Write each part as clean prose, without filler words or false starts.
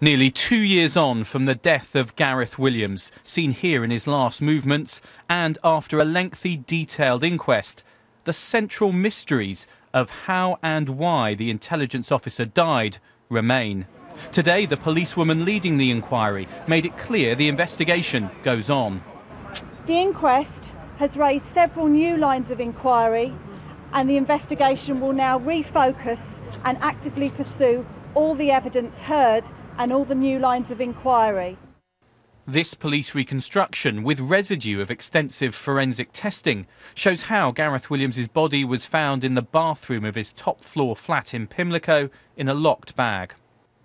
Nearly 2 years on from the death of Gareth Williams, seen here in his last movements, and after a lengthy, detailed inquest, the central mysteries of how and why the intelligence officer died remain. Today, the policewoman leading the inquiry made it clear the investigation goes on. The inquest has raised several new lines of inquiry, and the investigation will now refocus and actively pursue all the evidence heard and all the new lines of inquiry. This police reconstruction, with residue of extensive forensic testing, shows how Gareth Williams' body was found in the bathroom of his top-floor flat in Pimlico in a locked bag.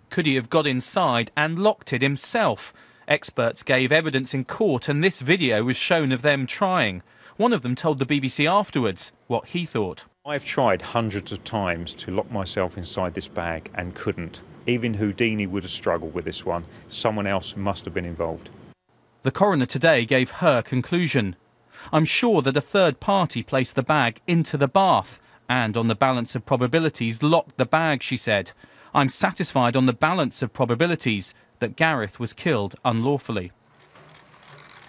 Could he have got inside and locked it himself? Experts gave evidence in court, and this video was shown of them trying. One of them told the BBC afterwards what he thought. I've tried hundreds of times to lock myself inside this bag and couldn't. Even Houdini would have struggled with this one. Someone else must have been involved. The coroner today gave her conclusion. I'm sure that a third party placed the bag into the bath and, on the balance of probabilities, locked the bag, she said. I'm satisfied on the balance of probabilities that Gareth was killed unlawfully.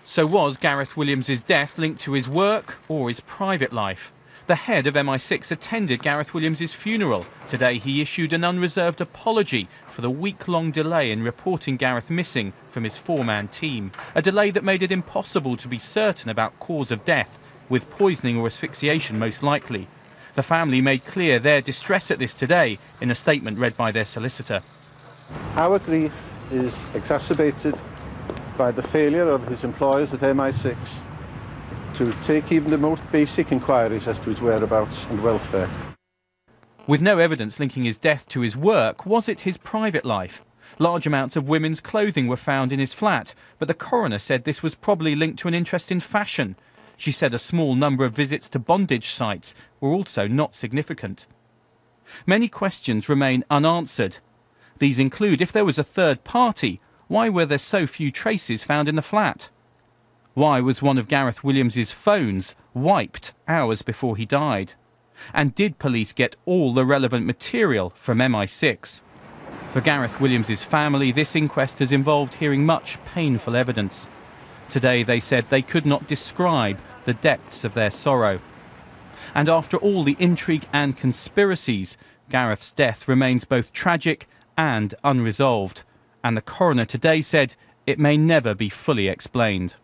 So was Gareth Williams' death linked to his work or his private life? The head of MI6 attended Gareth Williams' funeral. Today he issued an unreserved apology for the week-long delay in reporting Gareth missing from his four-man team. A delay that made it impossible to be certain about cause of death, with poisoning or asphyxiation most likely. The family made clear their distress at this today in a statement read by their solicitor. Our grief is exacerbated by the failure of his employers at MI6 to take even the most basic inquiries as to his whereabouts and welfare. With no evidence linking his death to his work, was it his private life? Large amounts of women's clothing were found in his flat, but the coroner said this was probably linked to an interest in fashion. She said a small number of visits to bondage sites were also not significant. Many questions remain unanswered. These include, if there was a third party, why were there so few traces found in the flat? Why was one of Gareth Williams' phones wiped hours before he died? And did police get all the relevant material from MI6? For Gareth Williams' family, this inquest has involved hearing much painful evidence. Today they said they could not describe the depths of their sorrow. And after all the intrigue and conspiracies, Gareth's death remains both tragic and unresolved. And the coroner today said it may never be fully explained.